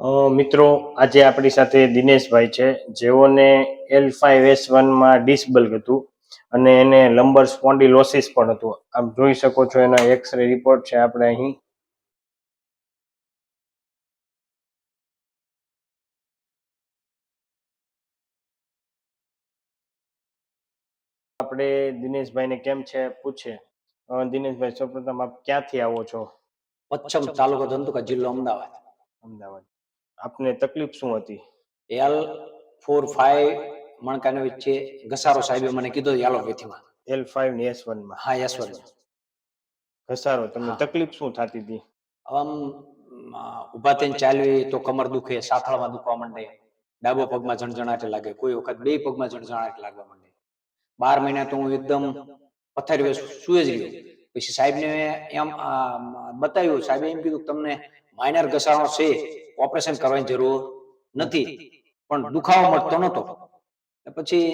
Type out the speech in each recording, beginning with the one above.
મિત્રો આજે આપણી સાથે દિનેશભાઈ છે, જેઓને L5S1માં ડિસેબલ હતું અને એને લંબર સ્પોન્ડિલોસિસ પણ હતું. આપ જોઈ શકો છો એના એક્સરે રિપોર્ટ છે આપણે અહીં. આપણે દિનેશભાઈને કેમ છે પૂછે. દિનેશભાઈ, સૌપ્રથમ આપ ક્યાંથી આવો છો? પચ્છમ તાલુકો ધંધુકા, જિલ્લો અમદાવાદ. અમદાવાદ. આપને તકલીફ શું હતી? L4-5 મણકાની વચ્ચે ઘસારો સાહેબે મને કીધો એલોપેથીમાં. L5 ને S1માં? હા, S1. ઘસારો. તમને તકલીફ શું થતી હતી? આમ ઊભા થઈને ચાલવી તો કમર દુખે, સાથળમાં દુખવા માંડે, ડાબો પગમાં ઝણઝણાટ લાગે, કોઈ વખત બે પગમાં ઝણઝણાટ લાગવા માંડે. 12 મહિના તો હું એકદમ પથારી સુઈ જ ગયો. પછી સાહેબને એમ બતાવ્યું, સાહેબે એમ કીધું તમને માઇનર ઘસારો છે, ઓપરેશન કરવાની જરૂર નથી, પણ દુખાવો મળતો નતો. પછી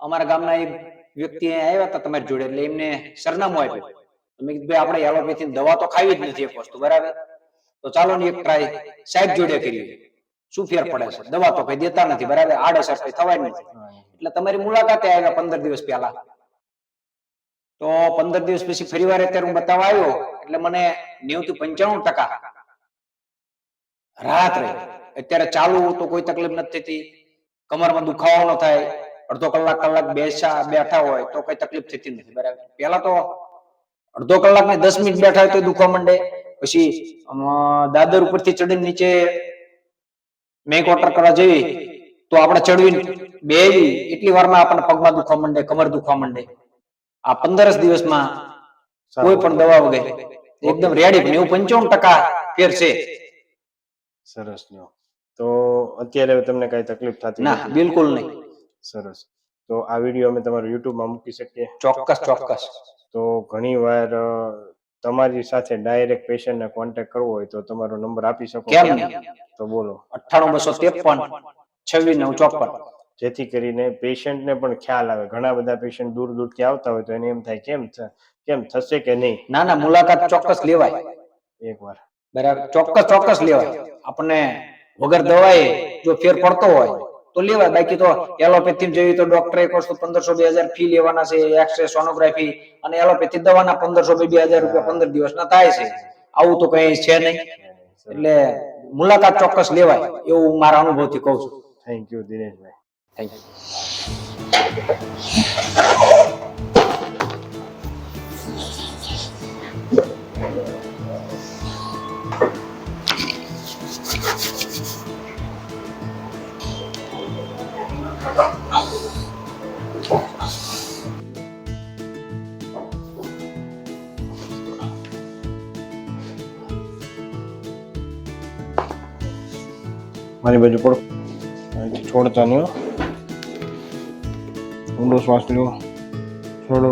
અમારા ગામના એક વ્યક્તિ આવ્યા હતા તમારી જોડે, એટલે એમને સરનામું આપ્યું. મેં કીધું ભાઈ આપણે એલોપેથી દવા તો ખાવી જ નથી એક વસ્તુ, બરાબર, તો ચાલો ને એક ટ્રાય સાહેબ જોડે કરીએ, શું ફેર પડે છે. દવા તો કઈ દેતા નથી, બરાબર, આડઅસર કઈ થવાય નથી. એટલે તમારી મુલાકાતે આવ્યા 15 દિવસ પહેલા. તો 15 દિવસ પછી ફરીવાર અત્યારે હું બતાવવા આવ્યો, એટલે મને 90 થી 95% રાહત રહી. અત્યારે ચાલુ તો કોઈ તકલીફ નથી થતી, કમરમાં દુખાવો ન થાય, અડધો કલાક બેઠા હોય તો કઈ તકલીફ થતી નથી, બરાબર. પહેલા તો અડધો કલાક ને 10 મિનિટ બેઠા હોય તો દુખવા માંડે. પછી દાદર ઉપરથી ચડીને નીચે મેક વોટર કરવા જઈએ તો આપણે ચડવીને બેહી એટલી વારમાં આપણને પગમાં દુખવા માંડે, કમર દુખવા માંડે. આ 15 દિવસમાં કોઈ પણ દવા વગર એકદમ રેડી. 95% ફેર છે. સરસ. તો અત્યારે તમને કઈ તકલીફ થતી ના, બિલકુલ નહીં. સરસ. તો આ વિડીયો અમે તમારા યુટ્યુબમાં મૂકી શકીએ? ચોક્કસ. તો ઘણી વાર તમારી સાથે ડાયરેક્ટ પેશન્ટને કોન્ટેક્ટ કરવો હોય તો તમારો નંબર આપી શકો? કેમ નહીં? તો બોલો. 98 253 26 954. જેથી કરીને પેશન્ટને પણ ખ્યાલ આવે. ઘણા બધા પેશન્ટ દૂર દૂરથી આવતા હોય તો એને એમ થાય કેમ થશે કે નહીં. ના, મુલાકાત ચોક્કસ લેવાય એકવાર, બરાબર, ચોક્કસ લેવાય. આપણને વગર દવાએ જો ફેર પડતો હોય તો લેવાય. બાકી તો એલોપેથી જોઈએ તો ડોક્ટર એક વસ્તુ 1500-2000 ફી લેવાના છે, એક્સરે, સોનોગ્રાફી, અને એલોપેથી દવાના 1500-2000 રૂપિયા 15 દિવસના થાય છે. આવું તો કઈ છે નહીં. એટલે મુલાકાત ચોક્કસ લેવાય એવું મારા અનુભવથી કહું છું. Thank you Dineshbhai. Thank you. મારી બાજુ પડો. છોડતા નહીં. ઊંડો શ્વાસ લો, છોડો.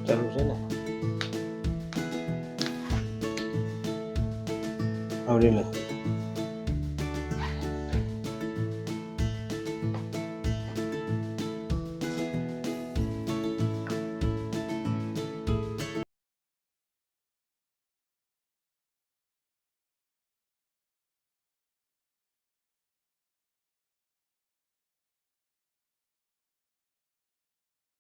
ચાલુ છે ને? આવડી નથી.